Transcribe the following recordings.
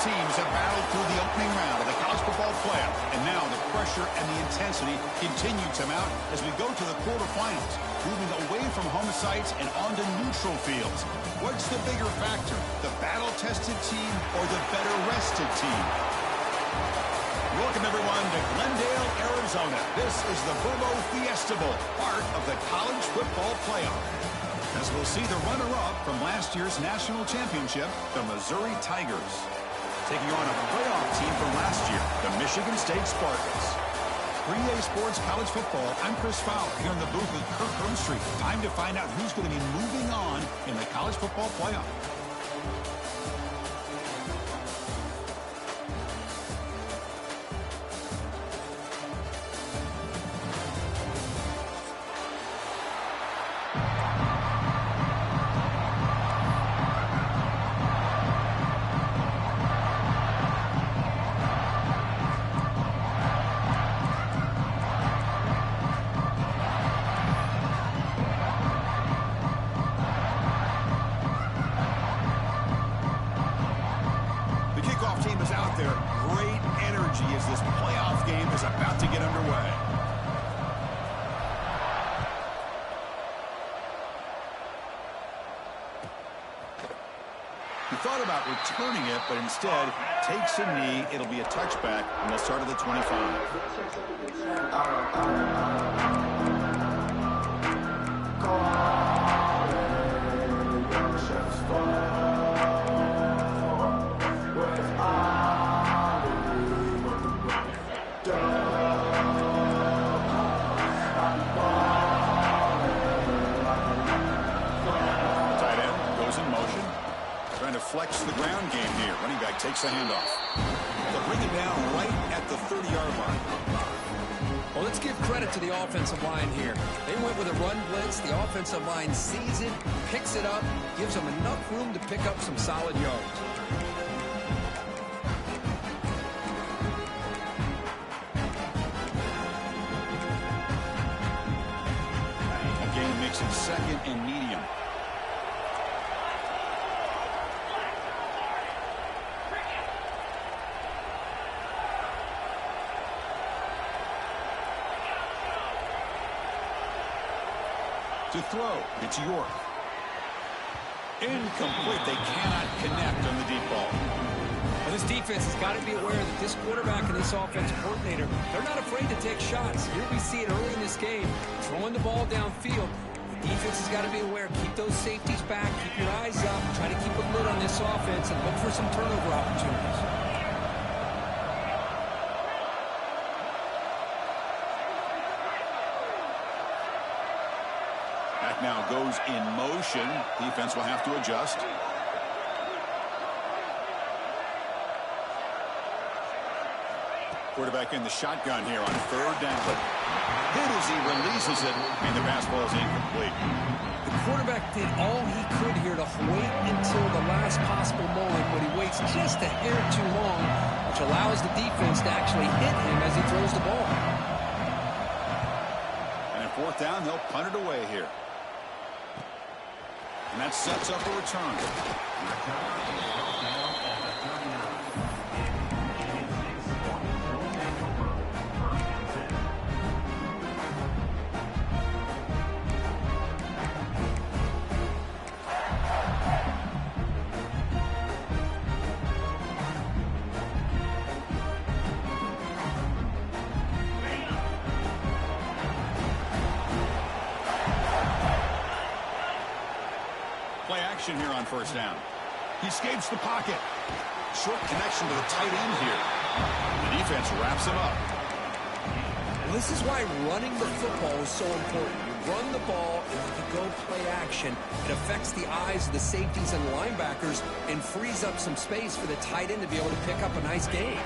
teams have battled through the opening round of the college football playoff, and now the pressure and the intensity continue to mount as we go to the quarterfinals, moving away from home sites and onto neutral fields. What's the bigger factor, the battle-tested team or the better-rested team? Welcome, everyone, to Glendale, Arizona. This is the Verbo Fiesta Bowl, part of the college football playoff. As we'll see the runner-up from last year's national championship, the Missouri Tigers, taking on a playoff team from last year, the Michigan State Spartans. 3A Sports College Football, I'm Chris Fowler, here in the booth with Kirk Hermstreet. Time to find out who's going to be moving on in the college football playoff. He thought about returning it, but instead takes a knee. It'll be a touchback, and they'll start at the 25. Flex the ground game here. Running back takes the handoff. They'll bring it down right at the 30-yard line. Well, let's give credit to the offensive line here. They went with a run blitz. The offensive line sees it, picks it up, gives them enough room to pick up some solid yards. Again, makes it second and medium. To throw, it's York. Incomplete. They cannot connect on the deep ball. Well, this defense has got to be aware that this quarterback and this offensive coordinator, they're not afraid to take shots. Here we see it early in this game, throwing the ball downfield. The defense has got to be aware. Keep those safeties back. Keep your eyes up. Try to keep a lid on this offense and look for some turnover opportunities. Now goes in motion. Defense will have to adjust. Quarterback in the shotgun here on third down. Hit as he releases it, and the pass ball is incomplete. The quarterback did all he could here to wait until the last possible moment, but he waits just a hair too long, which allows the defense to actually hit him as he throws the ball. And at fourth down, they'll punt it away here. And that sets up a return. Play action here on first down. He escapes the pocket. Short connection to the tight end here. The defense wraps him up. Well, this is why running the football is so important. You run the ball and you go play action. It affects the eyes of the safeties and linebackers and frees up some space for the tight end to be able to pick up a nice gain.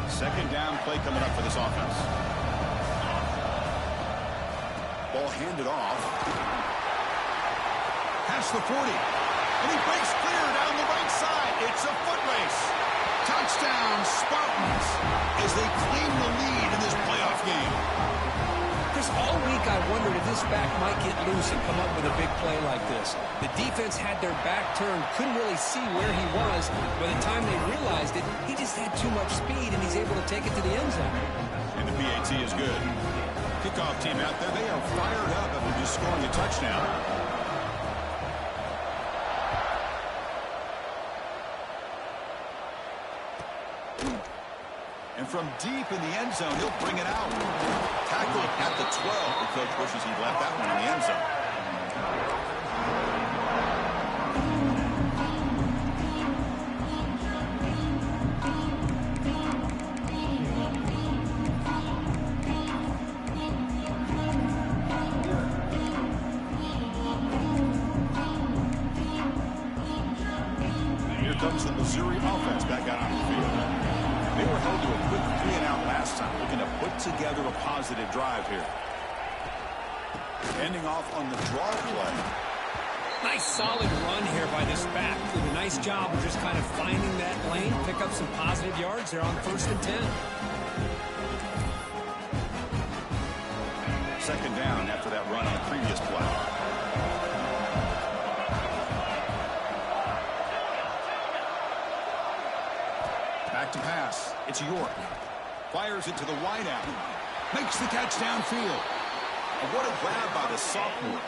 Second down play coming up for this offense. Ball handed off. Past the 40, and he breaks clear down the right side. It's a foot race. Touchdown, Spartans, as they claim the lead in this playoff game. Chris, all week I wondered if this back might get loose and come up with a big play like this. The defense had their back turned, couldn't really see where he was. By the time they realized it, he just had too much speed, and he's able to take it to the end zone. And the PAT is good. Kickoff team out there, they are fired up after just scoring a touchdown. And from deep in the end zone, he'll bring it out. Tackle at the 12. The coach wishes he left that one in the end zone. Here comes the Missouri offense back out on the field. They were held to a quick 3-and-out last time, looking to put together a positive drive here. Ending off on the draw play. Nice solid run here by this back. Did a nice job of just kind of finding that lane, pick up some positive yards there on 1st and 10. Second down after that run on the previous play. Back to pass. It's York. Fires it to the wideout. Makes the catch downfield. And what a grab by the sophomore.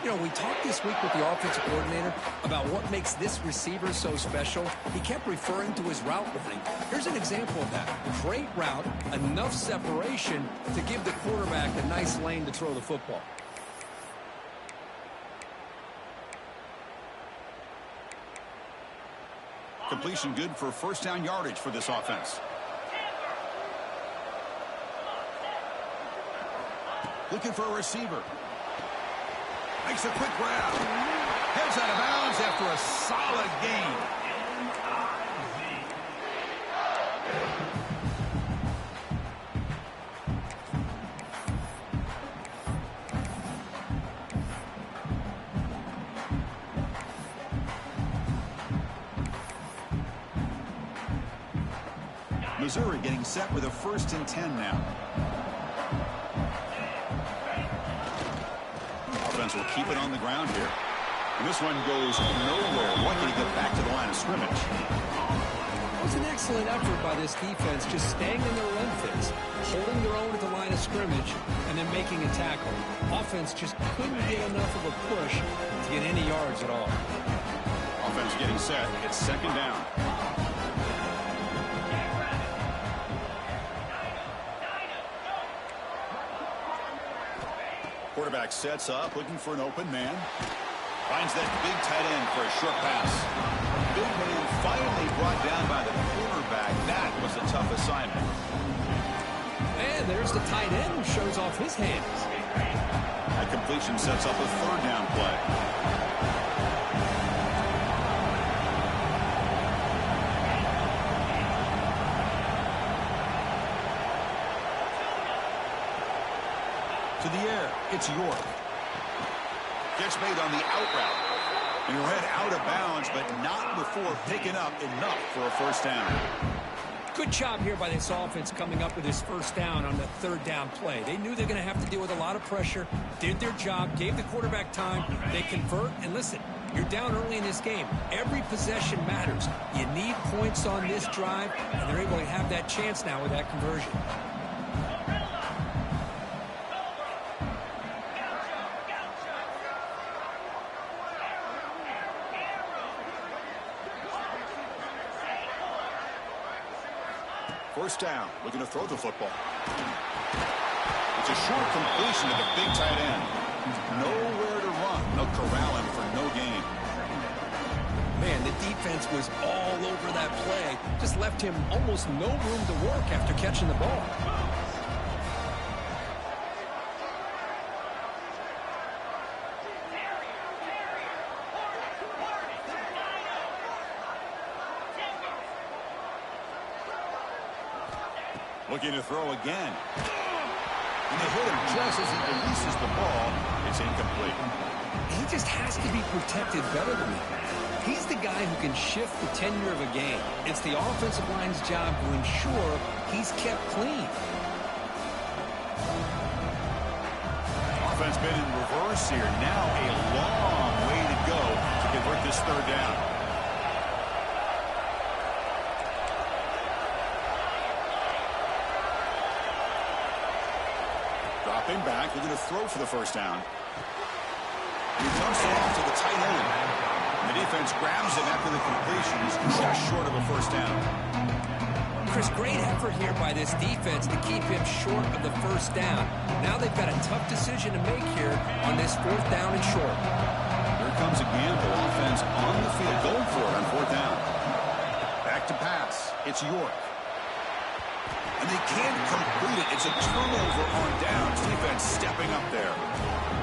You know, we talked this week with the offensive coordinator about what makes this receiver so special. He kept referring to his route running. Here's an example of that. Great route, enough separation to give the quarterback a nice lane to throw the football. Completion good for first down yardage for this offense. Looking for a receiver. Makes a quick grab. Heads out of bounds after a solid gain. Missouri getting set with a 1st and 10 now. Offense will keep it on the ground here. And this one goes nowhere. Lucky to get back to the line of scrimmage. It was an excellent effort by this defense, just staying in their run fits, holding their own at the line of scrimmage, and then making a tackle. Offense just couldn't get enough of a push to get any yards at all. Offense getting set. It's second down. Quarterback sets up, looking for an open man. Finds that big tight end for a short pass. Big move finally brought down by the quarterback. That was a tough assignment. And there's the tight end who shows off his hands. That completion sets up a 3rd down play. To the air, it's York. Gets made on the out route. And he'll head out of bounds, but not before picking up enough for a 1st down. Good job here by this offense coming up with his 1st down on the 3rd down play. They knew they're going to have to deal with a lot of pressure, did their job, gave the quarterback time. They convert, and listen, you're down early in this game. Every possession matters. You need points on this drive, and they're able to have that chance now with that conversion. First down, looking to throw the football. It's a short completion to the big tight end. Nowhere to run. They'll corral him for no gain. Man, the defense was all over that play. Just left him almost no room to work after catching the ball. Looking to throw again. And they hit him just as he releases the ball. It's incomplete. He just has to be protected better than that. He's the guy who can shift the tenure of a game. It's the offensive line's job to ensure he's kept clean. offense been in reverse here. Now a long way to go to convert this third down. Dropping back, looking to throw for the first down. He dumps it off to the tight end. The defense grabs him after the completion. He's just short of a first down. Chris, great effort here by this defense to keep him short of the first down. Now they've got a tough decision to make here on this fourth down and short. Here comes a gamble. Offense on the field, going for it on fourth down. Back to pass. It's York. And they can't complete it. It's a turnover on downs. Defense stepping up there.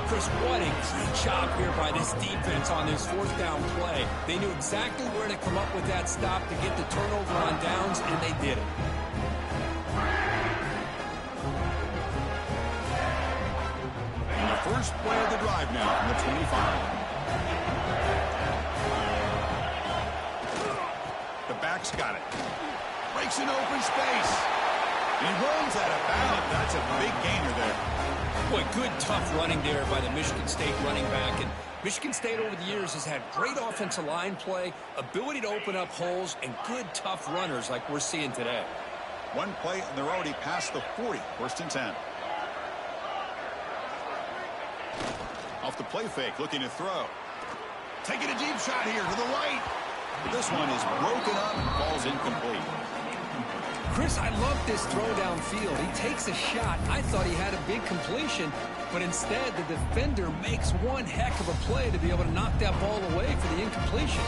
Chris, what a great job here by this defense on this fourth down play. They knew exactly where to come up with that stop to get the turnover on downs, and they did it. And the first play of the drive now from the 25. The back's got it. Breaks an open space. He runs out of bounds. That's a big gainer there. Boy, good, tough running there by the Michigan State running back. And Michigan State over the years has had great offensive line play, ability to open up holes, and good, tough runners like we're seeing today. One play, and they're already past the 40. First and 10. Off the play fake, looking to throw. Taking a deep shot here to the right. This one is broken up and falls incomplete. Chris, I love this throw downfield. He takes a shot. I thought he had a big completion, but instead the defender makes one heck of a play to be able to knock that ball away for the incompletion.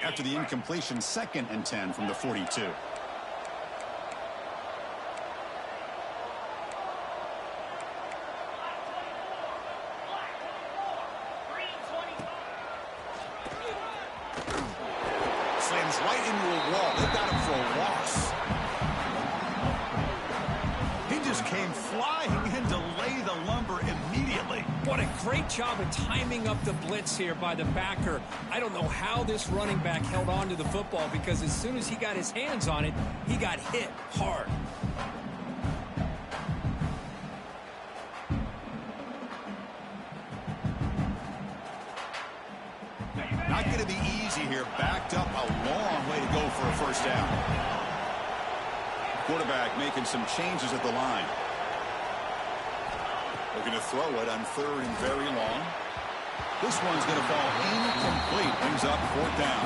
After the incompletion, second and 10 from the 42. Right into a wall. They got him for a loss. He just came flying in to lay the lumber immediately. What a great job of timing up the blitz here by the backer. I don't know how this running back held on to the football, because as soon as he got his hands on it, he got hit hard. Not going to be easy here. Backed up a long way to go for a first down. Quarterback making some changes at the line. Looking to throw it on third and very long. This one's going to fall incomplete. Brings up fourth down.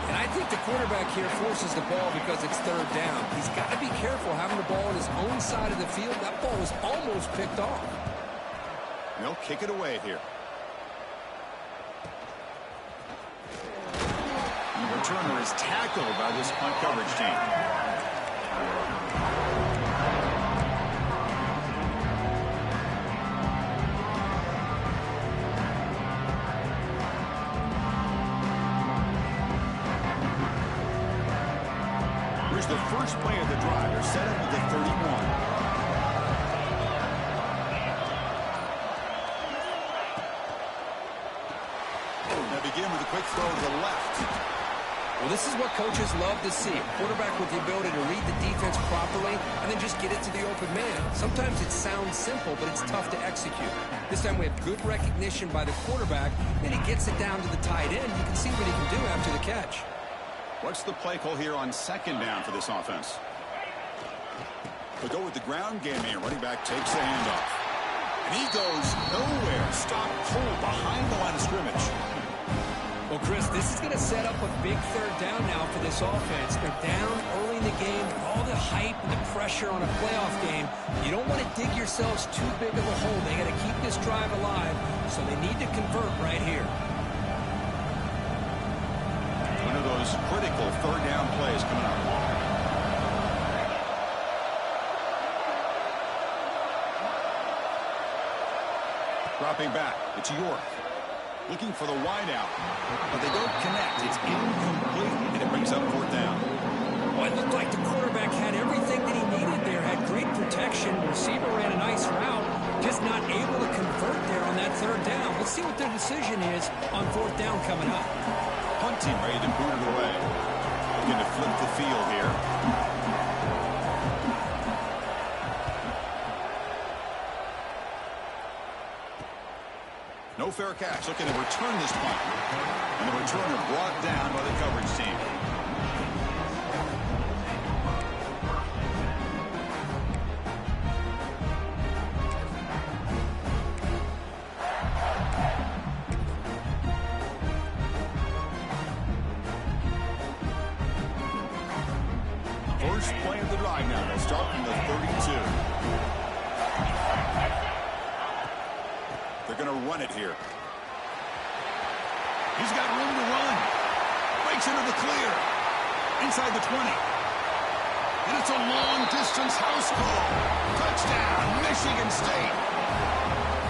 And I think the quarterback here forces the ball because it's third down. He's got to be careful having the ball on his own side of the field. That ball was almost picked off. They'll kick it away here. Returner is tackled by this punt coverage team. Here's the first play of the drive. They're set up with the 31. Now begin with a quick throw to the left. Well, this is what coaches love to see. A quarterback with the ability to read the defense properly and then just get it to the open man. Sometimes it sounds simple, but it's tough to execute. This time we have good recognition by the quarterback. Then he gets it down to the tight end. You can see what he can do after the catch. What's the play call here on second down for this offense? We'll go with the ground game here. Running back takes the handoff. And he goes nowhere. Stop cold behind the line of scrimmage. Well, Chris, this is going to set up a big third down now for this offense. They're down early in the game. All the hype and the pressure on a playoff game. You don't want to dig yourselves too big of a hole. They got to keep this drive alive, so they need to convert right here. One of those critical third down plays coming up. Dropping back, it's York. Looking for the wideout, but they don't connect. It's incomplete, and it brings up fourth down. Well, it looked like the quarterback had everything that he needed there. Had great protection. Receiver ran a nice route, just not able to convert there on that third down. Let's see what their decision is on fourth down coming up. Punt team ready to boot it away. Looking to flip the field here. No fair catch. Looking to return this punt. And the returner brought down by the coverage team. First play of the drive now. They'll start from the 32. They're going to run it here. He's got room to run. Breaks into the clear. Inside the 20. And it's a long-distance house call. Touchdown, Michigan State.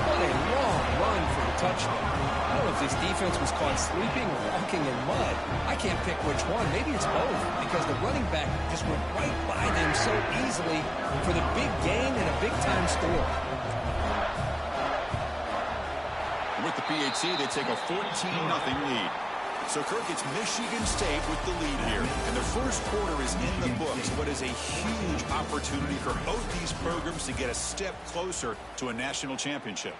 What a long run for a touchdown. I don't know if this defense was caught sleeping or walking in mud. I can't pick which one. Maybe it's both, because the running back just went right by them so easily for the big gain and a big-time score. With the PAT, they take a 14-0 lead. So, Kirk, it's Michigan State with the lead here. And the first quarter is in the books, but is a huge opportunity for both these programs to get a step closer to a national championship.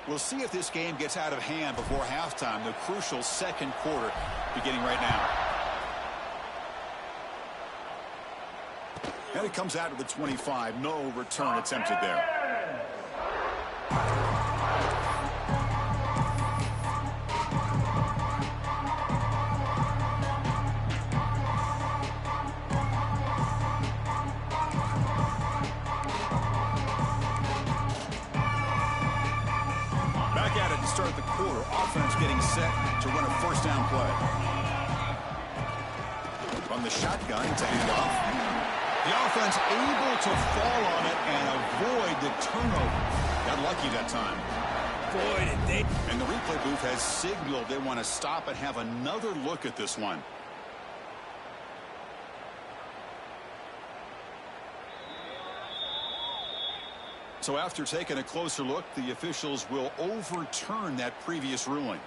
We'll see if this game gets out of hand before halftime, the crucial second quarter beginning right now. And it comes out of the 25. No return attempted there. Start the quarter. Offense getting set to run a first down play. From the shotgun to handoff. The offense able to fall on it and avoid the turnover. Got lucky that time. Boy, did they. And the replay booth has signaled they want to stop and have another look at this one. So after taking a closer look, the officials will overturn that previous ruling.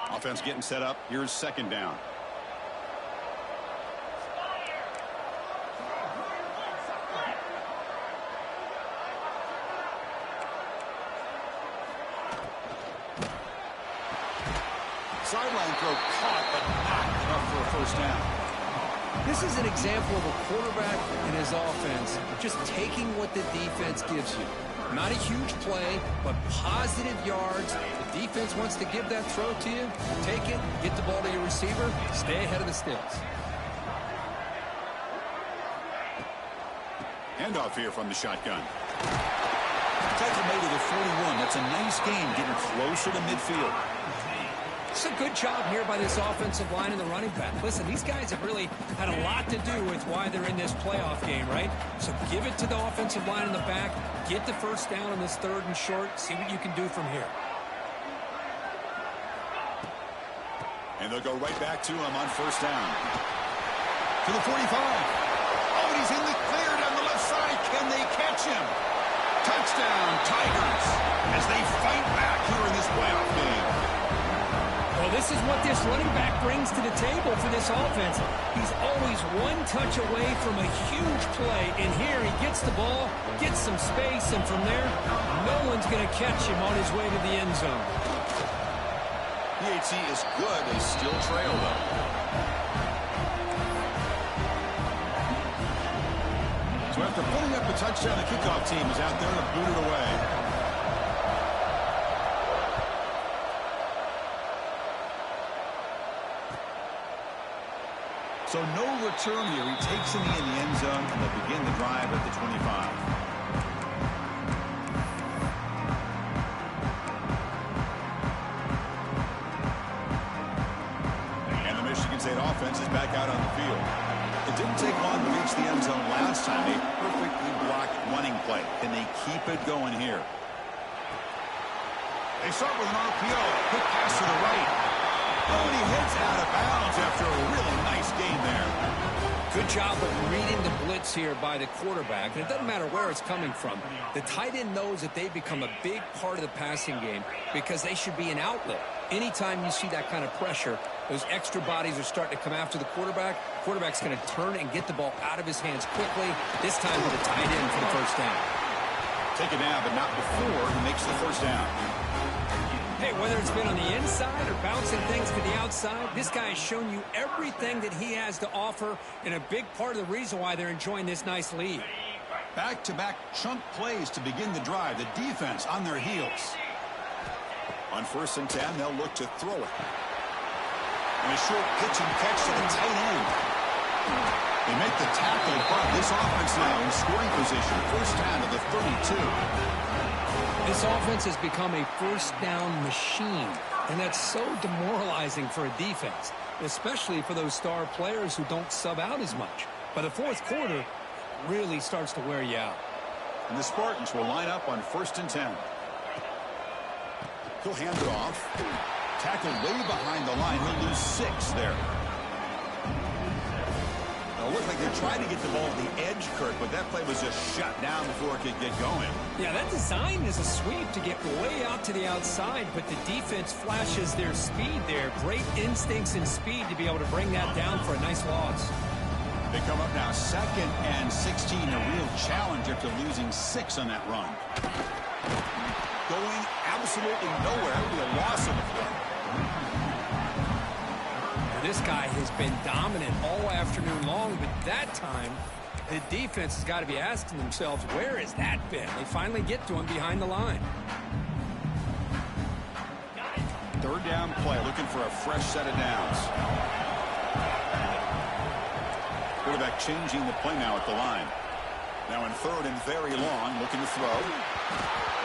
Offense getting set up. Here's second down. Sideline throw caught, but not enough for a first down. This is an example of a quarterback and his offense just taking what the defense gives you. Not a huge play, but positive yards. The defense wants to give that throw to you. Take it, get the ball to your receiver, stay ahead of the sticks. Handoff here from the shotgun. Tackle made to the 41. That's a nice game, getting closer to midfield. It's a good job here by this offensive line and the running back. Listen, these guys have really had a lot to do with why they're in this playoff game, right? So give it to the offensive line in the back. Get the first down on this third and short. See what you can do from here. And they'll go right back to him on first down. To the 45. Oh, and he's in the clear down the left side. Can they catch him? Touchdown, Tigers, as they fight back here in this playoff game. Well, this is what this running back brings to the table for this offense. He's always one touch away from a huge play. And here he gets the ball, gets some space, and from there, no one's going to catch him on his way to the end zone. PAT is good. They still trail, though. So after putting up a touchdown, the kickoff team is out there to boot it away. So no return here. He takes it in the end zone, and they'll begin the drive at the 25. And the Michigan State offense is back out on the field. It didn't take long to reach the end zone last time. A perfectly blocked running play. Can they keep it going here? They start with an RPO. Quick pass to the right. Oh, and he heads out of bounds after a really nice game there. Good job of reading the blitz here by the quarterback. And it doesn't matter where it's coming from. The tight end knows that they've become a big part of the passing game because they should be an outlet. Anytime you see that kind of pressure, those extra bodies are starting to come after the quarterback. Quarterback's going to turn and get the ball out of his hands quickly, this time with a tight end for the first down. Take it now, but not before he makes the first down. Hey, whether it's been on the inside or bouncing things to the outside, this guy has shown you everything that he has to offer, and a big part of the reason why they're enjoying this nice lead. Back-to-back chunk plays to begin the drive. The defense on their heels. On 1st and 10, they'll look to throw it. And a short pitch and catch to the tight end. They make the tackle, but this offense now in scoring position. First down to the 32. This offense has become a first down machine, and that's so demoralizing for a defense, especially for those star players who don't sub out as much. By the fourth quarter, it really starts to wear you out. And the Spartans will line up on 1st and 10. He'll hand it off. Tackled way behind the line. He'll lose 6 there. It looked like they're trying to get the ball at the edge, Kirk, but that play was just shut down before it could get going. Yeah, that design is a sweep to get way out to the outside, but the defense flashes their speed there. Great instincts and speed to be able to bring that down for a nice loss. They come up now 2nd and 16, a real challenge after losing 6 on that run. Going absolutely nowhere. That would be a loss of the play. This guy has been dominant all afternoon long, but that time, the defense has got to be asking themselves, where has that been? They finally get to him behind the line. 3rd down play, looking for a fresh set of downs. Quarterback changing the play now at the line. Now in 3rd and very long, looking to throw.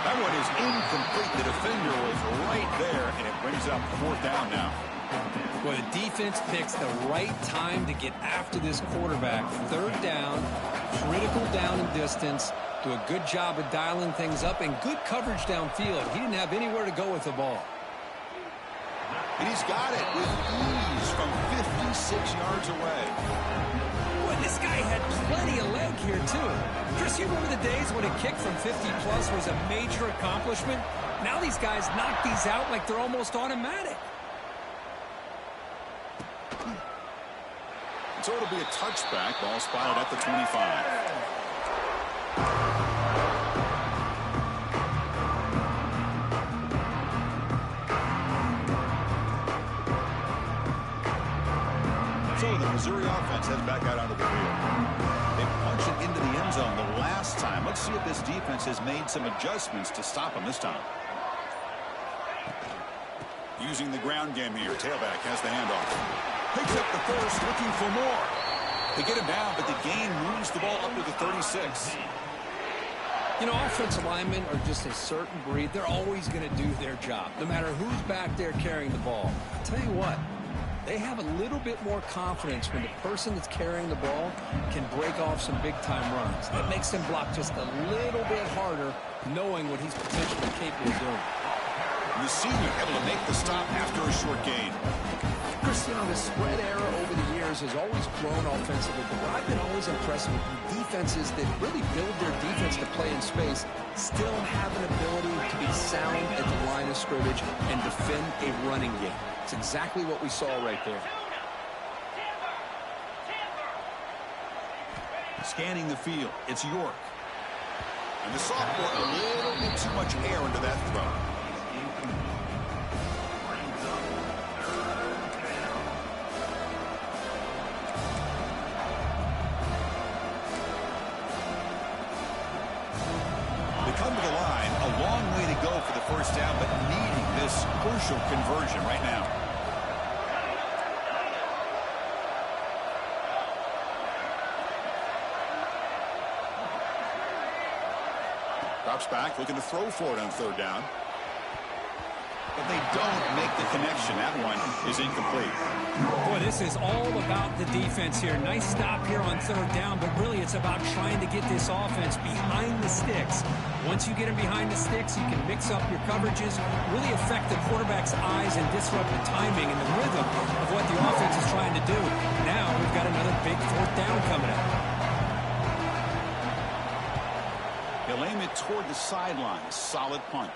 That one is incomplete. The defender was right there, and it brings up 4th down now. Well, the defense picks the right time to get after this quarterback. 3rd down, critical down and distance. Do a good job of dialing things up and good coverage downfield. He didn't have anywhere to go with the ball. And he's got it with ease from 56 yards away. Boy, this guy had plenty of leg here, too. Chris, you remember the days when a kick from 50-plus was a major accomplishment? Now these guys knock these out like they're almost automatic. So it'll be a touchback. Ball spotted at the 25. So the Missouri offense heads back out onto the field. They punched it into the end zone the last time. Let's see if this defense has made some adjustments to stop them this time. Using the ground game here. Tailback has the handoff. Picks up the first, looking for more. They get him down, but the gain moves the ball up to the 36. You know, offensive linemen are just a certain breed. They're always going to do their job, no matter who's back there carrying the ball. I'll tell you what, they have a little bit more confidence when the person that's carrying the ball can break off some big-time runs. That makes them block just a little bit harder, knowing what he's potentially capable of doing. And the senior able to make the stop after a short gain. Chris, you know, the spread era over the years has always grown offensively, but what I've been always impressed with defenses that really build their defense to play in space still have an ability to be sound at the line of scrimmage and defend a running game. It's exactly what we saw right there. Scanning the field, it's York. And the sophomore, a little bit too much air into that throw. Come to the line, a long way to go for the first down, but needing this crucial conversion right now. Drops back, looking to throw for it on 3rd down. But they don't make the connection. That one is incomplete. Boy, this is all about the defense here. Nice stop here on third down, but really it's about trying to get this offense behind the sticks. Once you get them behind the sticks, you can mix up your coverages, really affect the quarterback's eyes and disrupt the timing and the rhythm of what the offense is trying to do. Now we've got another big fourth down coming up. He'll aim it toward the sideline. Solid punt.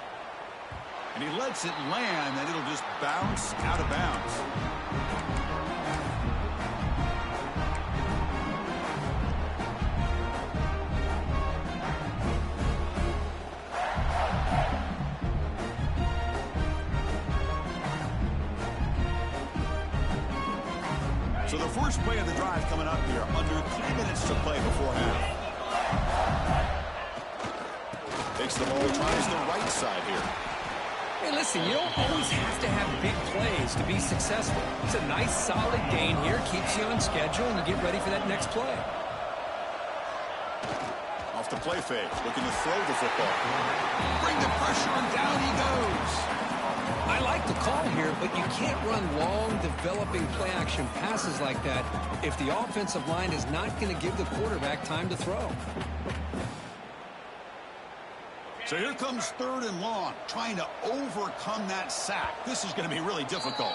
And he lets it land, and it'll just bounce out of bounds. So the first play of the drive coming up here. Under 3 minutes to play before half. Takes the ball, tries the right side here. Hey, listen, you don't always have to have big plays to be successful. It's a nice, solid gain here. Keeps you on schedule, and you get ready for that next play. Off the play fake, looking to throw the football. Bring the pressure, and down he goes. I like the call here, but you can't run long, developing play-action passes like that if the offensive line is not going to give the quarterback time to throw. So here comes third and long, trying to overcome that sack. This is going to be really difficult.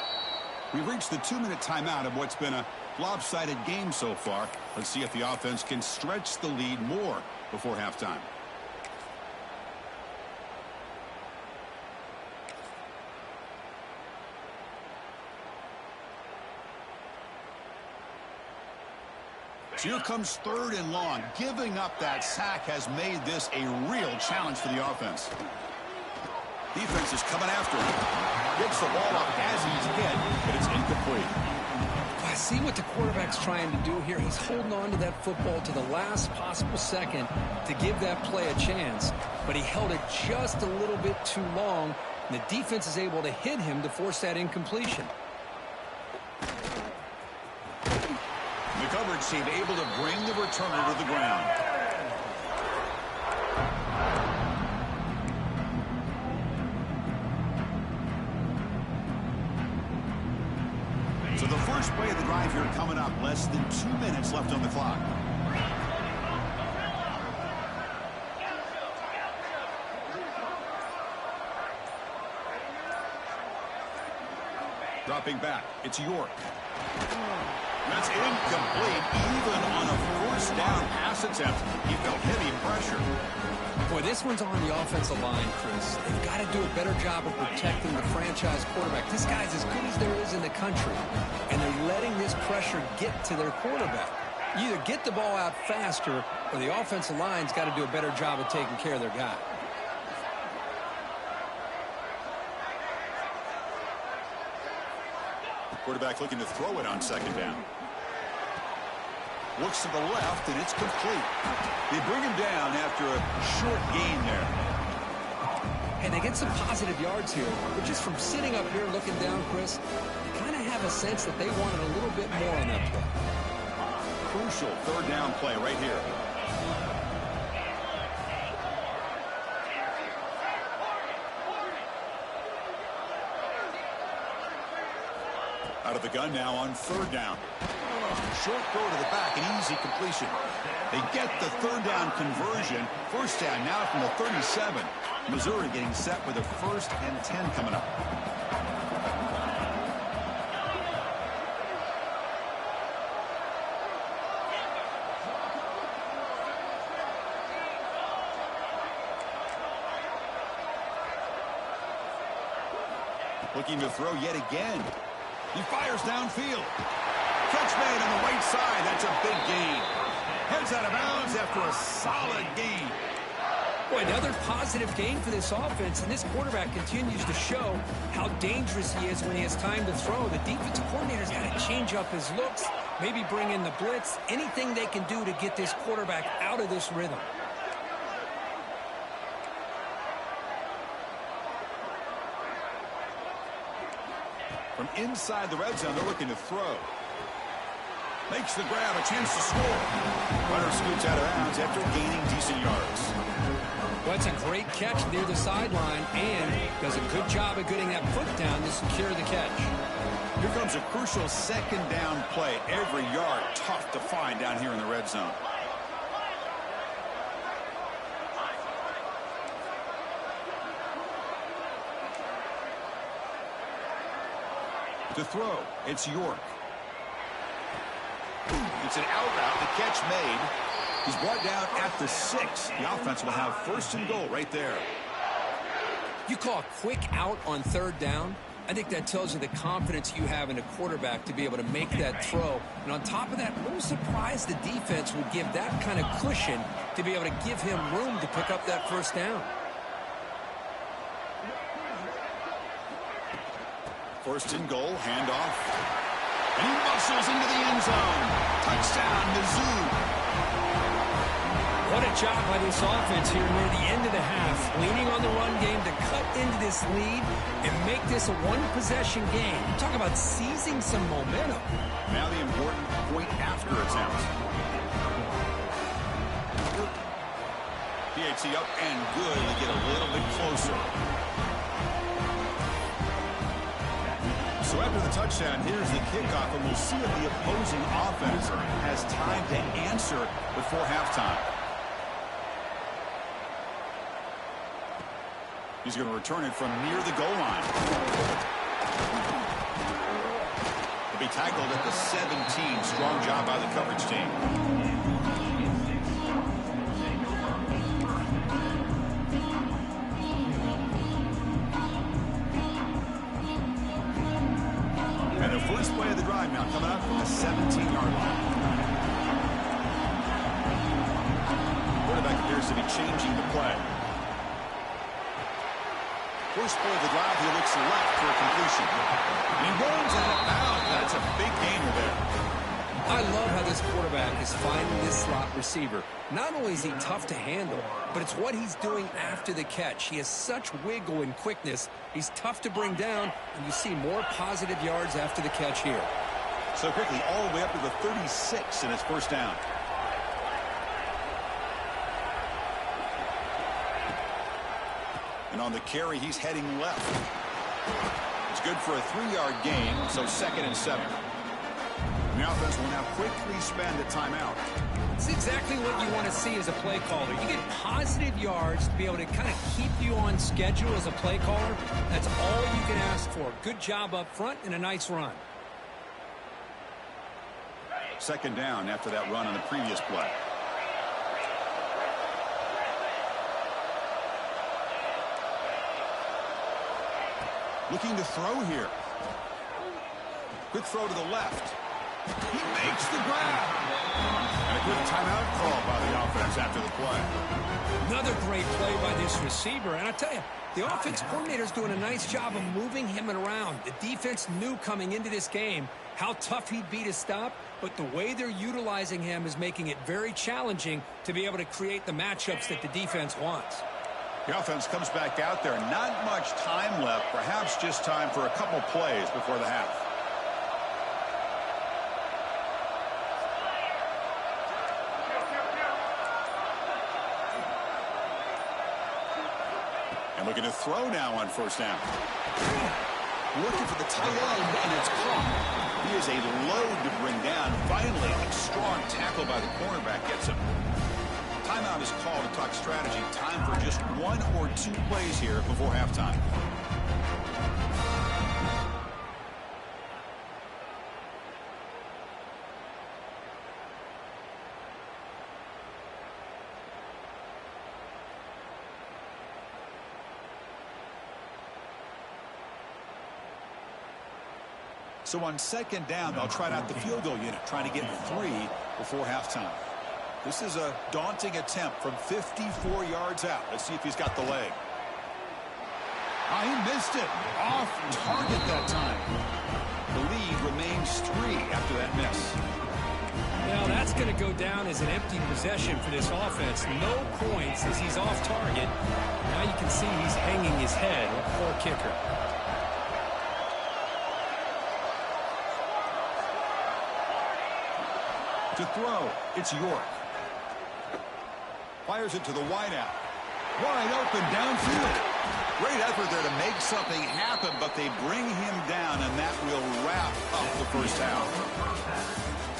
We've reached the 2-minute timeout of what's been a lopsided game so far. Let's see if the offense can stretch the lead more before halftime. So here comes third and long. Giving up that sack has made this a real challenge for the offense. Defense is coming after him. Gets the ball up as he's hit, but it's incomplete. I see what the quarterback's trying to do here. He's holding on to that football to the last possible second to give that play a chance. But he held it just a little bit too long, and the defense is able to hit him to force that incompletion. The coverage team able to bring the returner to the ground. So the first play of the drive here coming up. Less than 2 minutes left on the clock. Dropping back. It's York. That's incomplete. Even on a first down pass attempt, he felt heavy pressure. Boy, this one's on the offensive line, Chris. They've got to do a better job of protecting the franchise quarterback. This guy's as good as there is in the country, and they're letting this pressure get to their quarterback. You either get the ball out faster, or the offensive line's got to do a better job of taking care of their guy. Quarterback looking to throw it on second down. Looks to the left, and it's complete. They bring him down after a short gain there. And they get some positive yards here. But just from sitting up here looking down, Chris, you kind of have a sense that they wanted a little bit more on that play. Crucial third down play right here. Out of the gun now on third down. Short throw to the back, an easy completion. They get the third down conversion. First down now from the 37. Missouri getting set with a 1st and 10 coming up. Looking to throw yet again. He fires downfield. Catch made on the right side. That's a big gain. Heads out of bounds after a solid gain. Boy, another positive gain for this offense, and this quarterback continues to show how dangerous he is when he has time to throw. The defensive coordinator's got to change up his looks, maybe bring in the blitz, anything they can do to get this quarterback out of this rhythm. From inside the red zone, they're looking to throw. Makes the grab, a chance to score. Runner scoots out of bounds after gaining decent yards. Well, it's a great catch near the sideline and does a good job of getting that foot down to secure the catch. Here comes a crucial second down play. Every yard tough to find down here in the red zone. To throw, it's York. It's an out route. The catch made. He's brought down at the 6. The offense will have first and goal right there. You call a quick out on third down. I think that tells you the confidence you have in a quarterback to be able to make that throw. And on top of that, a little surprised the defense would give that kind of cushion to be able to give him room to pick up that first down. First and goal, handoff. And he muscles into the end zone. Touchdown, Mizzou. What a job by this offense here near the end of the half. Leaning on the run game to cut into this lead and make this a one-possession game. Talk about seizing some momentum. Now the important point after attempt. PAT up and good to get a little bit closer. So after the touchdown, here's the kickoff, and we'll see if the opposing offense has time to answer before halftime. He's going to return it from near the goal line. He'll be tackled at the 17. Strong job by the coverage team. And the first play of the drive now coming up from the 17-yard line. Quarterback appears to be changing the play. First play of the drive, he looks left for a completion. And he runs out of bounds. That's a big gainer there. I love how this quarterback is finding this slot receiver. Not only is he tough to handle, but it's what he's doing after the catch. He has such wiggle and quickness. He's tough to bring down, and you see more positive yards after the catch here. So quickly, all the way up to the 36 in his first down. And on the carry, he's heading left. It's good for a 3-yard gain, so 2nd and 7. And the offense will now quickly spend a timeout. It's exactly what you want to see as a play caller. You get positive yards to be able to kind of keep you on schedule as a play caller. That's all you can ask for. Good job up front and a nice run. 2nd down after that run on the previous play. Looking to throw here. Quick throw to the left. He makes the grab. And a good timeout call by the offense after the play. Another great play by this receiver. And I tell you, the offense coordinator is doing a nice job of moving him around. The defense knew coming into this game how tough he'd be to stop, but the way they're utilizing him is making it very challenging to be able to create the matchups that the defense wants. The offense comes back out there. Not much time left. Perhaps just time for a couple plays before the half. And looking to throw now on first down. Looking for the tight end, and it's caught. He is a load to bring down. Finally, a strong tackle by the cornerback gets him. Timeout is called to talk strategy. Time for just 1 or 2 plays here before halftime. So on 2nd down, they'll try out the field goal unit, trying to get 3 before halftime. This is a daunting attempt from 54 yards out. Let's see if he's got the leg. He missed it. Off target that time. The lead remains 3 after that miss. Now that's going to go down as an empty possession for this offense. No points as he's off target. Now you can see he's hanging his head. Poor kicker. To throw, it's York. Fires it to the wideout. Wide open downfield. Great effort there to make something happen, but they bring him down, and that will wrap up the first half.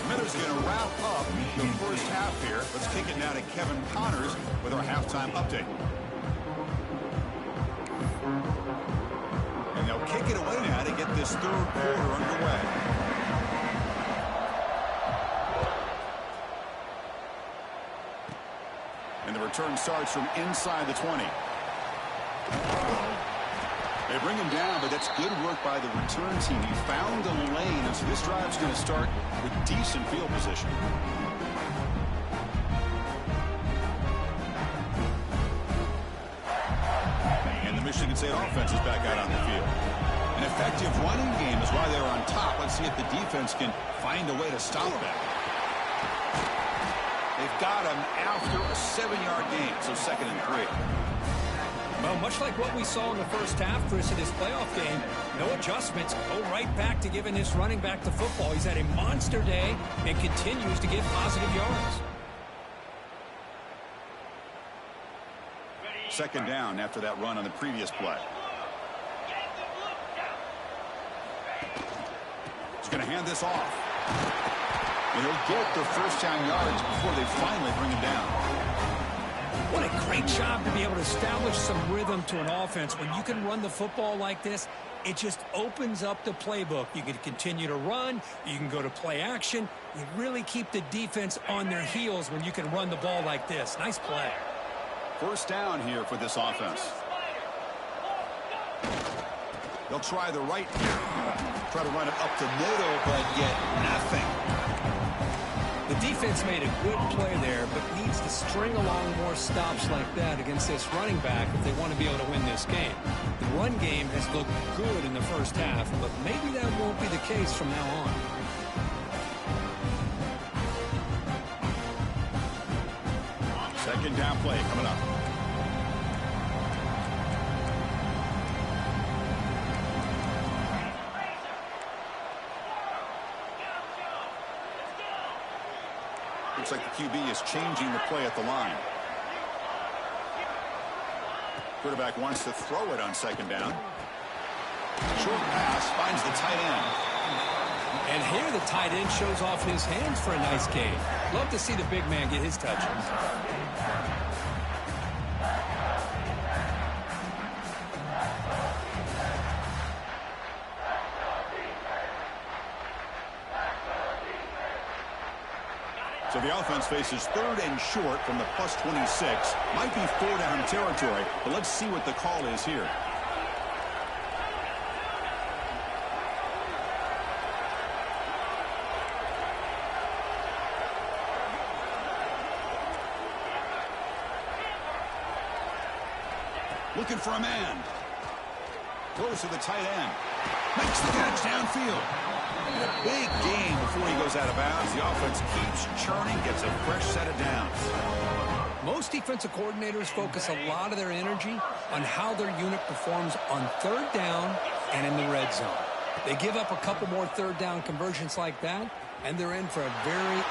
Miller's going to wrap up the first half here. Let's kick it now to Kevin Connors with our halftime update. And they'll kick it away now to get this third quarter underway. And the return starts from inside the 20. They bring him down, but that's good work by the return team. He found a lane, and so this drive's going to start with decent field position. And the Michigan State offense is back out on the field. An effective running game is why they're on top. Let's see if the defense can find a way to stop that. They've got him after a 7-yard gain, so 2nd and 3. Well, much like what we saw in the first half, Chris, in this playoff game, no adjustments. Go right back to giving this running back the football. He's had a monster day and continues to get positive yards. 2nd down after that run on the previous play. He's going to hand this off. And he'll get the first down yards before they finally bring him down. What a great job to be able to establish some rhythm to an offense. When you can run the football like this, it just opens up the playbook. You can continue to run. You can go to play action. You really keep the defense on their heels when you can run the ball like this. Nice play. First down here for this offense. They'll try the right here. Try to run it up the middle, but yet nothing. The defense made a good play there, but needs to string along more stops like that against this running back if they want to be able to win this game. The run game has looked good in the first half, but maybe that won't be the case from now on. Second down play coming up. Looks like the QB is changing the play at the line. Quarterback wants to throw it on 2nd down. Short pass finds the tight end. And here the tight end shows off his hands for a nice game. Love to see the big man get his touches. So the offense faces 3rd and short from the +26. Might be 4-down territory, but let's see what the call is here. Looking for a man. Goes to the tight end. Makes the catch downfield. And a big game before he goes out of bounds. The offense keeps churning, gets a fresh set of downs. Most defensive coordinators focus a lot of their energy on how their unit performs on 3rd down and in the red zone. They give up a couple more 3rd down conversions like that, and they're in for a very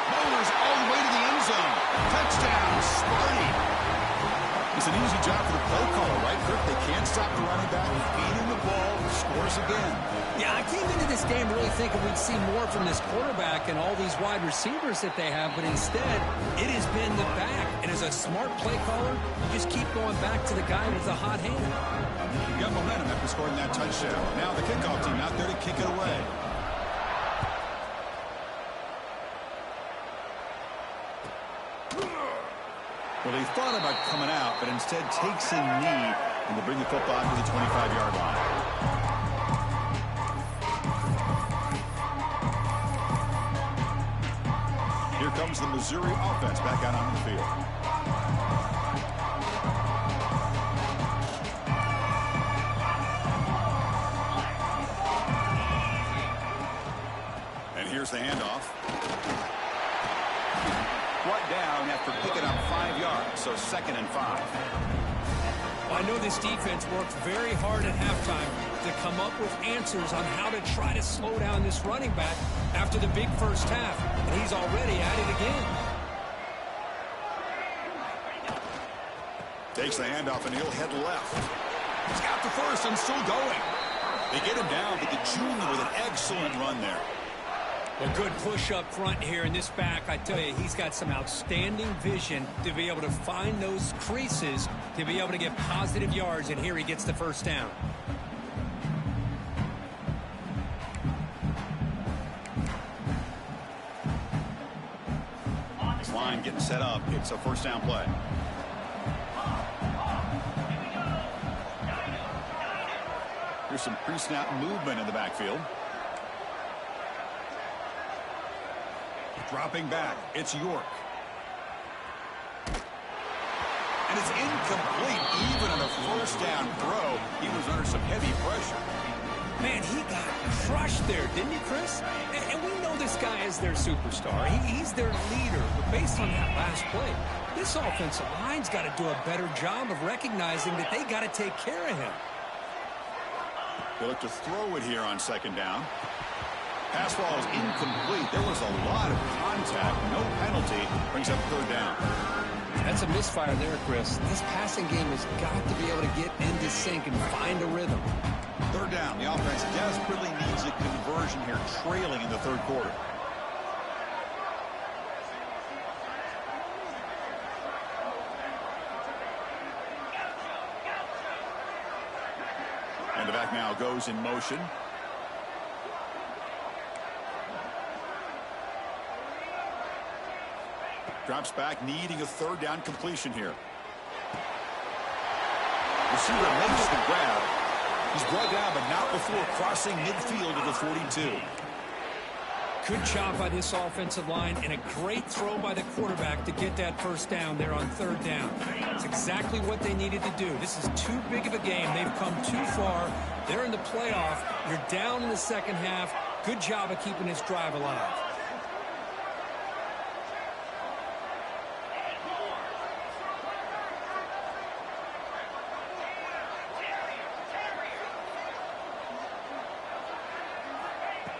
Motors all the way to the end zone. Touchdown, Sparty. It's an easy job for the play caller, right, Kirk? They can't stop the running back. Feed him the ball, scores again. Yeah, I came into this game really thinking we'd see more from this quarterback and all these wide receivers that they have, but instead, it has been the back. And as a smart play caller, you just keep going back to the guy with the hot hand. You got momentum after scoring that touchdown. Now the kickoff team out there to kick it away. Well, they thought about coming out, but instead takes a knee, and they bring the football to the 25-yard line. Here comes the Missouri offense back out on the field. And here's the handoff. Brought down after picking up 5 yards, so 2nd and 5. Well, I know this defense worked very hard at halftime to come up with answers on how to try to slow down this running back after the big first half, and he's already at it again. Takes the handoff, and he'll head left. He's got the first and still going. They get him down, but the junior with an excellent run there. Well, good push up front here in this back. I tell you, he's got some outstanding vision to be able to find those creases, to be able to get positive yards, and here he gets the first down. This line getting set up. It's a first down play. Here's some pre-snap movement in the backfield. Dropping back, it's York. And it's incomplete, even on a first down throw. He was under some heavy pressure. Man, he got crushed there, didn't he, Chris? And we know this guy is their superstar. He's their leader. But based on that last play, this offensive line's got to do a better job of recognizing that they got to take care of him. They look to throw it here on second down. Pass ball is incomplete. There was a lot of contact. No penalty. Brings up third down. That's a misfire there, Chris. This passing game has got to be able to get into sync and find a rhythm. Third down. The offense desperately needs a conversion here, trailing in the third quarter. And the back now goes in motion. Drops back, needing a third down completion here. Receiver makes the grab. He's brought down, but not before crossing midfield to the 42. Good job by this offensive line, and a great throw by the quarterback to get that first down there on third down. It's exactly what they needed to do. This is too big of a game. They've come too far. They're in the playoff. You're down in the second half. Good job of keeping this drive alive.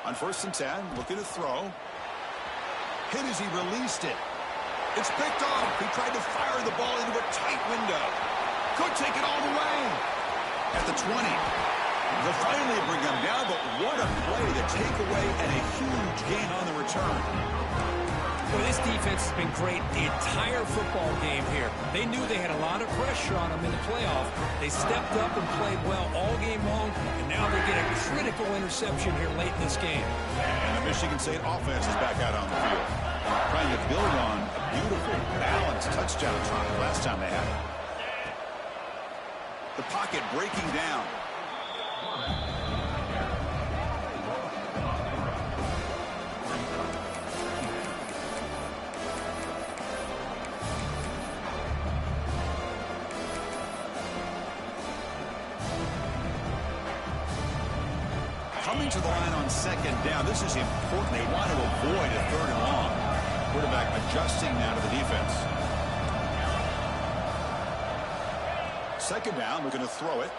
On 1st and 10, looking to throw. Hit as he released it. It's picked off. He tried to fire the ball into a tight window. Could take it all the way. At the 20. They'll finally bring him down, but what a play. The takeaway and a huge gain on the return. Well, this defense has been great the entire football game here. They knew they had a lot of pressure on them in the playoff. They stepped up and played well all game long, and now they get a critical interception here late in this game. And the Michigan State offense is back out on the field, trying to build on a beautiful, balanced touchdown drive last time they had it. The pocket breaking down. Coming to the line on second down. This is important. They want to avoid a third and long. Quarterback adjusting now to the defense. Second down, we're going to throw it.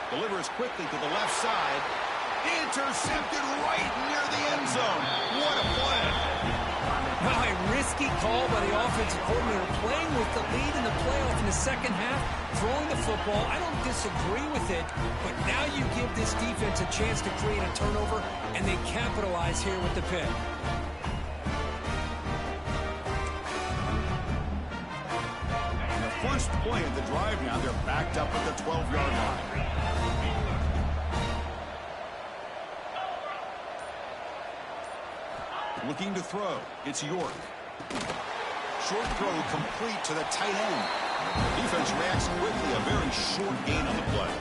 Delivers quickly to the left side. Intercepted right near the end zone. What a play. Well, a risky call by the offensive coordinator, playing with the lead in the playoff in the second half, throwing the football. I don't disagree with it, but now you give this defense a chance to create a turnover, and they capitalize here with the pick. And the first play of the drive now, they're backed up at the 12-yard line. Looking to throw. It's York. Short throw complete to the tight end. Defense reacts quickly. A very short gain on the play.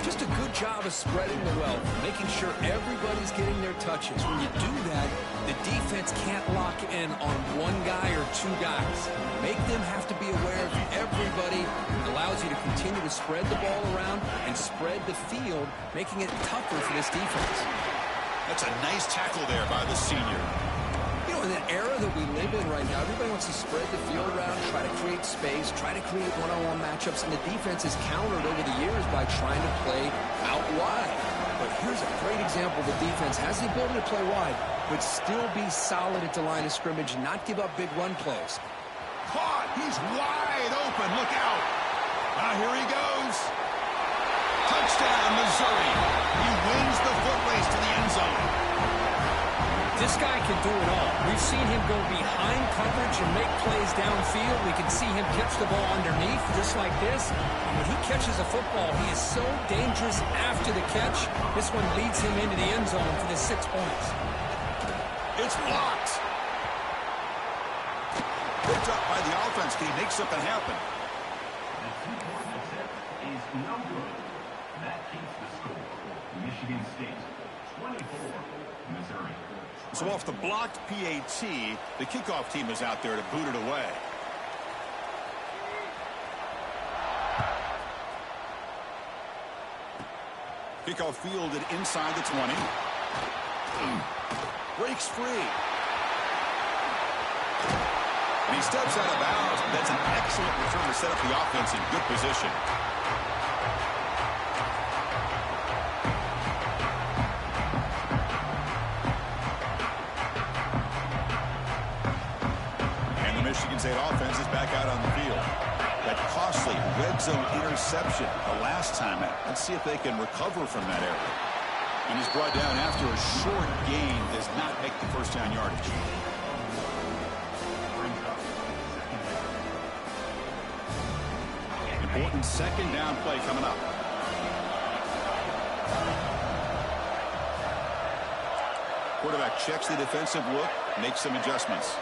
Just a good job of spreading the wealth, making sure everybody's getting their touches. When you do that, the defense can't lock in on one guy or two guys. Make them have to be aware of everybody. It allows you to continue to spread the ball around and spread the field, making it tougher for this defense. That's a nice tackle there by the senior. You know, in that era that we live in right now, everybody wants to spread the field around, try to create space, try to create one-on-one matchups, and the defense has countered over the years by trying to play out wide. But here's a great example. The defense has the ability to play wide, but still be solid at the line of scrimmage and not give up big run plays. Caught! He's wide open. Look out! Now here he goes. Touchdown, Missouri. He wins the foot race to the end zone. This guy can do it all. We've seen him go behind coverage and make plays downfield. We can see him catch the ball underneath, just like this. And when he catches a football, he is so dangerous after the catch. This one leads him into the end zone for the 6 points. It's blocked. Picked up by the offense. Can he make something happen? Is no good. That keeps the score. Michigan State 24, Missouri. So off the blocked PAT, the kickoff team is out there to boot it away. Kickoff fielded inside the 20. Breaks free. And he steps out of bounds. That's an excellent return to set up the offense in good position. Michigan State offense is back out on the field. That costly red zone interception the last time out. Let's see if they can recover from that error. And he's brought down after a short gain. Does not make the first down yardage. Important second down play coming up. Quarterback checks the defensive look, makes some adjustments.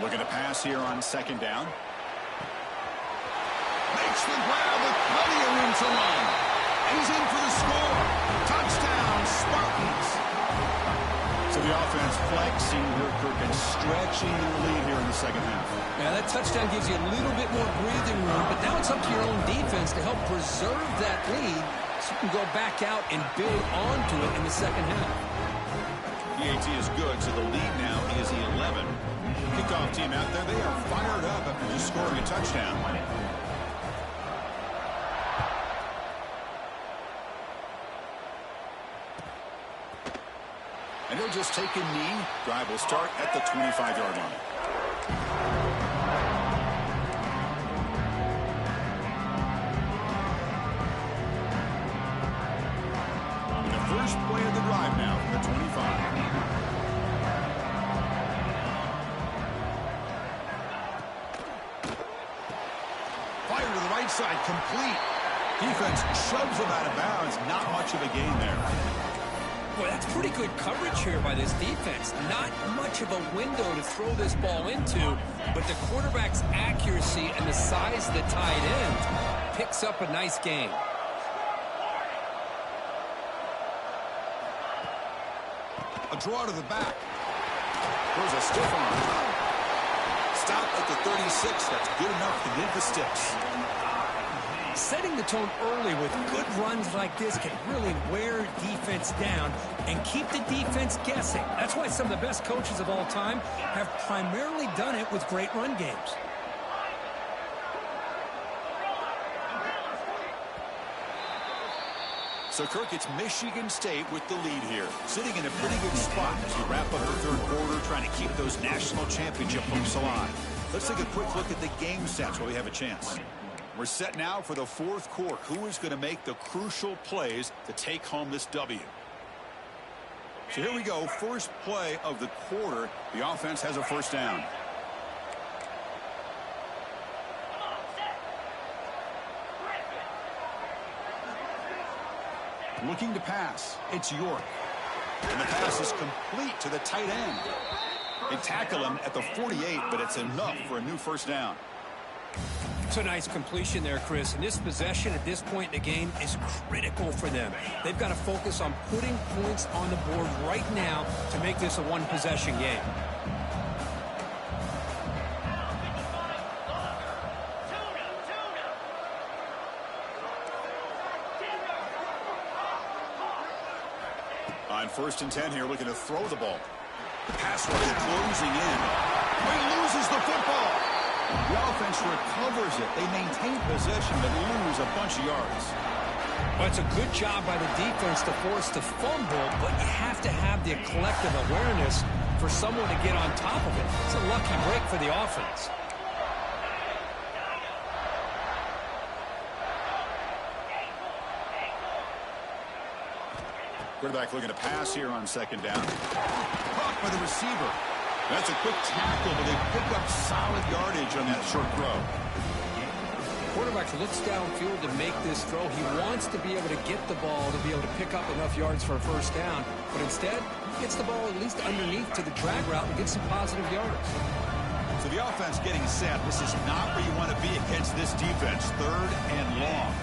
Looking to pass here on second down. Makes the grab with plenty of room to run. And he's in for the score. Touchdown, Spartans. So the offense flexing Kirk and stretching their lead here in the second half. Yeah, that touchdown gives you a little bit more breathing room, but now it's up to your own defense to help preserve that lead so you can go back out and build onto it in the second half. PAT is good, so the lead now is 11. Kickoff team out there, they are fired up after just scoring a touchdown. And he'll just take a knee. Drive will start at the 25-yard line. And the first play of the drive now from the 25. Side complete. Defense shoves him out of bounds. Not much of a gain there. Boy, that's pretty good coverage here by this defense. Not much of a window to throw this ball into, but the quarterback's accuracy and the size of the tight end picks up a nice gain. A draw to the back. There's a stiff arm. Stop at the 36. That's good enough to get the sticks. Setting the tone early with good runs like this can really wear defense down and keep the defense guessing. That's why some of the best coaches of all time have primarily done it with great run games. So, Kirk, it's Michigan State with the lead here, sitting in a pretty good spot as we wrap up the third quarter, trying to keep those national championship hopes alive. Let's take a quick look at the game stats while we have a chance. We're set now for the fourth quarter. Who is going to make the crucial plays to take home this W? So here we go. First play of the quarter. The offense has a first down. Looking to pass. It's York. And the pass is complete to the tight end. They tackle him at the 48, but it's enough for a new first down. It's a nice completion there, Chris. And this possession at this point in the game is critical for them. They've got to focus on putting points on the board right now to make this a one-possession game. On 1st and 10 here, looking to throw the ball. The pass rush closing in. He loses the football. The offense recovers it. They maintain possession but lose a bunch of yards. Well, it's a good job by the defense to force the fumble, but you have to have the collective awareness for someone to get on top of it. It's a lucky break for the offense. Quarterback looking to pass here on second down. Caught by the receiver. That's a quick tackle, but they pick up solid yardage on that short throw. Quarterback looks downfield to make this throw. He wants to be able to get the ball to be able to pick up enough yards for a first down, but instead he gets the ball at least underneath to the drag route and gets some positive yards. So the offense getting set. This is not where you want to be against this defense. Third and long.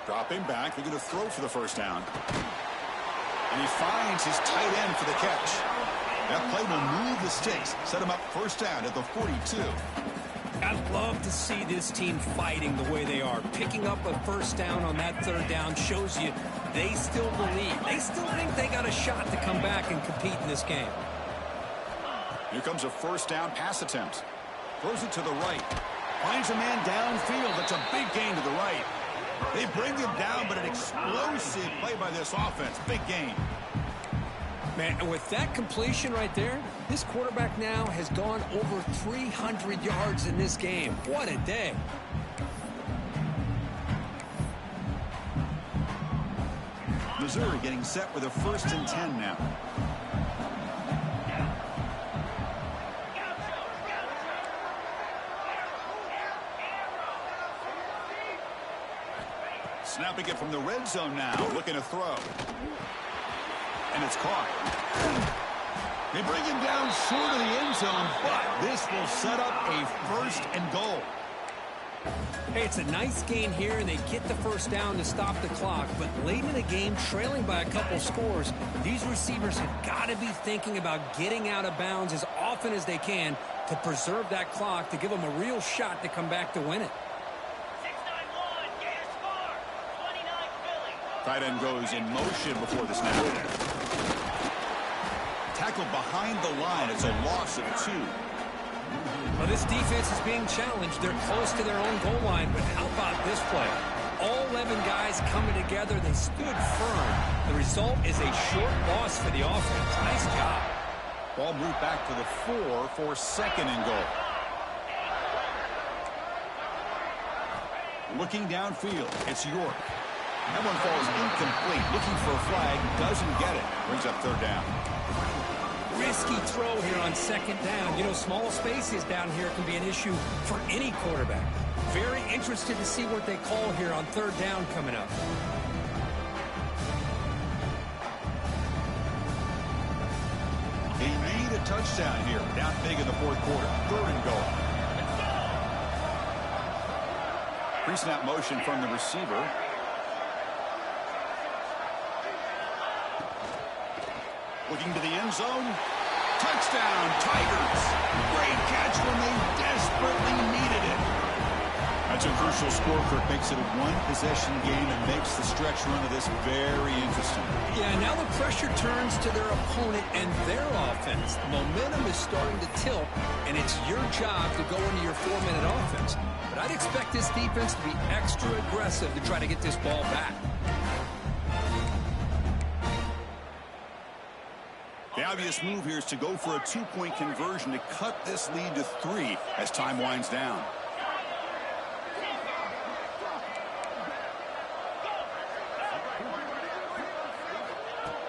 Dropping back. They're going to throw for the first down. And he finds his tight end for the catch. That play will move the sticks. Set him up first down at the 42. I'd love to see this team fighting the way they are. Picking up a first down on that third down shows you they still believe. They still think they got a shot to come back and compete in this game. Here comes a first down pass attempt. Throws it to the right. Finds a man downfield. That's a big gain to the right. They bring him down, but an explosive play by this offense. Big gain. Man, and with that completion right there, this quarterback now has gone over 300 yards in this game. What a day. Missouri getting set with a 1st and 10 now. Snapping it from the red zone now, looking to throw. And it's caught. They bring him down short of the end zone, but this will set up a 1st and goal. Hey, it's a nice gain here, and they get the first down to stop the clock. But late in the game, trailing by a couple scores, these receivers have got to be thinking about getting out of bounds as often as they can to preserve that clock, to give them a real shot to come back to win it. Tight end goes in motion before the snap. Tackled behind the line. It's a loss of 2. Well, this defense is being challenged. They're close to their own goal line, but how about this play? All 11 guys coming together. They stood firm. The result is a short loss for the offense. Nice job. Ball moved back to the 4 for 2nd and goal. Looking downfield, it's York. That one falls incomplete. Looking for a flag, doesn't get it. Brings up 3rd down. Risky throw here on 2nd down. You know, small spaces down here can be an issue for any quarterback. Very interested to see what they call here on 3rd down coming up. They need a touchdown here. Down big in the 4th quarter. 3rd and goal. Pre-snap motion from the receiver. Looking to the end zone. Touchdown, Tigers. Great catch when they desperately needed it. That's a crucial score. Kirk makes it a 1-possession game and makes the stretch run of this very interesting. Yeah, now the pressure turns to their opponent and their offense. The momentum is starting to tilt, and it's your job to go into your 4-minute offense. But I'd expect this defense to be extra aggressive to try to get this ball back. The obvious move here is to go for a 2-point conversion to cut this lead to 3 as time winds down.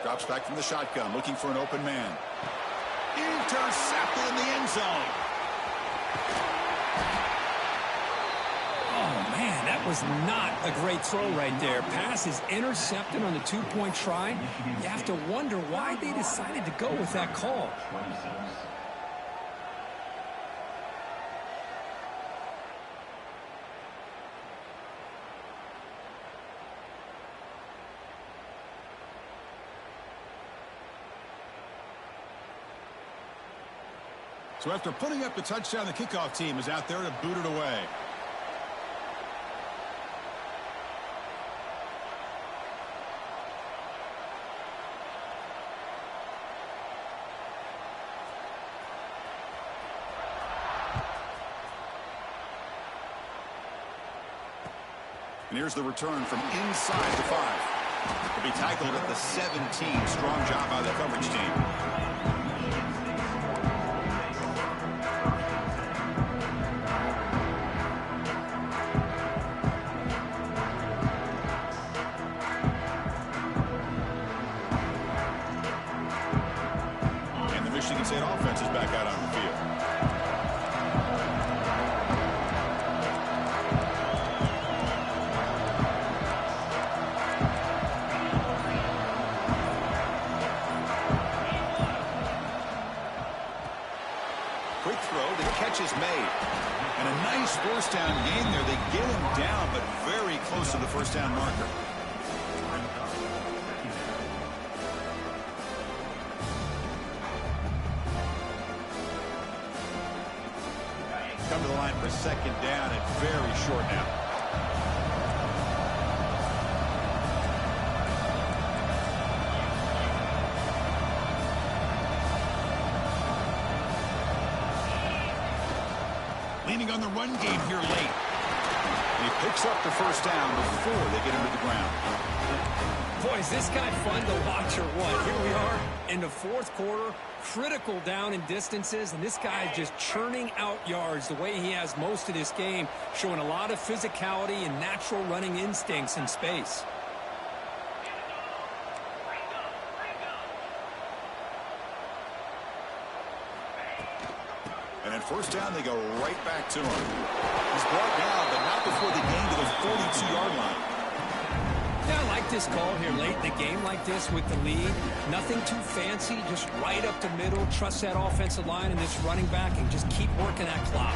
Drops back from the shotgun, looking for an open man. Intercepted in the end zone. Oh, man, that was not a great throw right there. Pass is intercepted on the 2-point try. You have to wonder why they decided to go with that call. So after putting up the touchdown, the kickoff team is out there to boot it away. And here's the return from inside the 5. He'll be tackled at the 17. Strong job by the coverage team. back out on the field. Quick throw. The catch is made. And a nice first down gain there. They get him down, but very close to the first down marker. Come to the line for second down and very short now. Leaning on the run game here late. And he picks up the first down before they get him to the ground. Boy, is this guy fun to watch or what? Here we are in the fourth quarter, critical down and distances, and this guy is just churning out yards the way he has most of this game, showing a lot of physicality and natural running instincts in space. And at first down, they go right back to him. He's brought down, but not before they gain to the 42-yard line. Yeah, I like this call here late in the game like this with the lead. Nothing too fancy, just right up the middle. Trust that offensive line and this running back and just keep working that clock.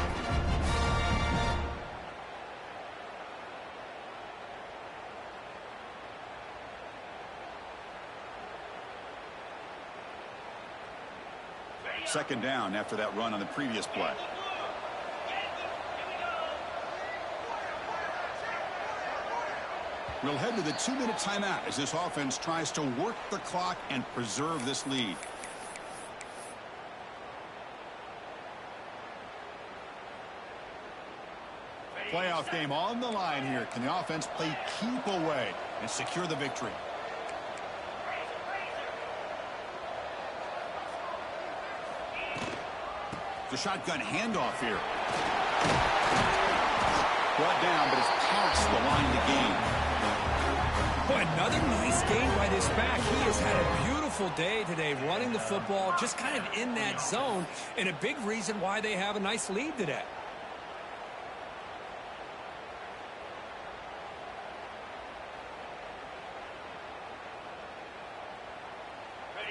Second down after that run on the previous play. We'll head to the 2-minute timeout as this offense tries to work the clock and preserve this lead. Playoff game on the line here. Can the offense play keep away and secure the victory? The shotgun handoff here. Brought down, but it's past the line to gain. Boy, another nice game by this back. He has had a beautiful day today running the football, just kind of in that zone, and a big reason why they have a nice lead today.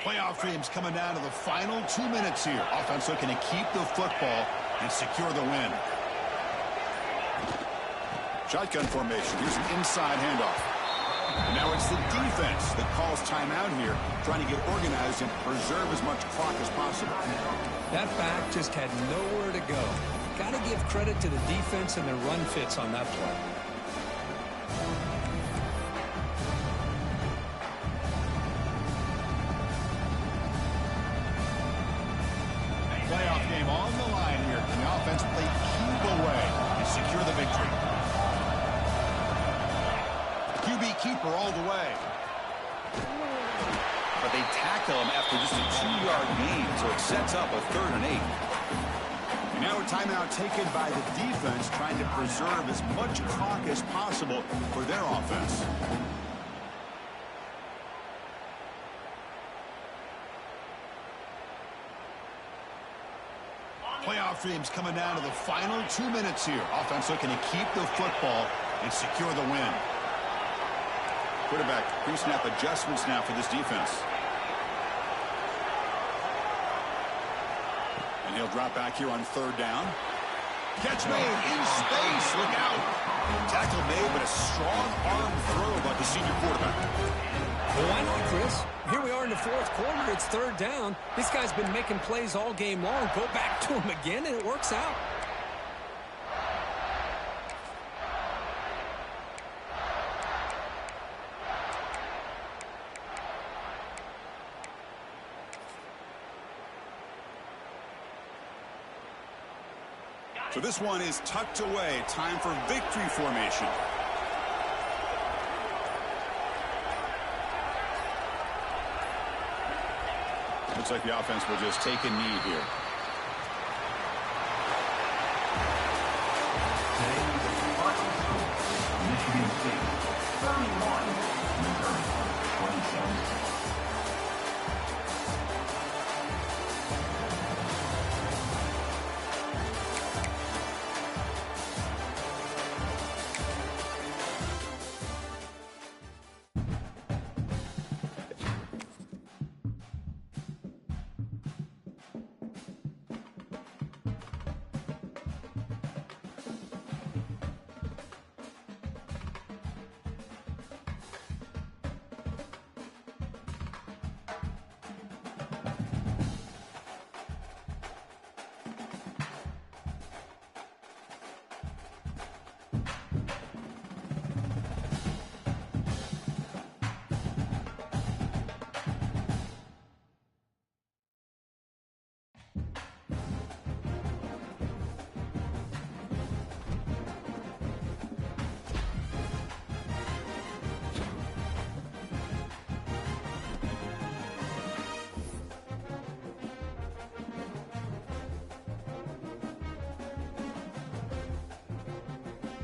Playoff dreams coming down to the final 2 minutes here. Offense looking to keep the football and secure the win. Shotgun formation. Here's an inside handoff. And now it's the defense that calls timeout here, trying to get organized and preserve as much clock as possible. That back just had nowhere to go. Got to give credit to the defense and their run fits on that play. Playoff game on the line here. Can the offense play keep away and secure the victory? QB keeper all the way. But they tackle him after just a 2-yard gain, so it sets up a 3rd and 8. And now a timeout taken by the defense, trying to preserve as much clock as possible for their offense. Playoff dreams coming down to the final 2 minutes here. Offense looking to keep the football and secure the win. Quarterback pre-snap adjustments now for this defense. And he'll drop back here on 3rd down. Catch made in space. Look out. Tackle made, but a strong arm throw by the senior quarterback. Well, why not, Chris? Here we are in the fourth quarter. It's 3rd down. This guy's been making plays all game long. Go back to him again, and it works out. So this one is tucked away. Time for victory formation. Looks like the offense will just take a knee here. Michigan State 31, Missouri 27.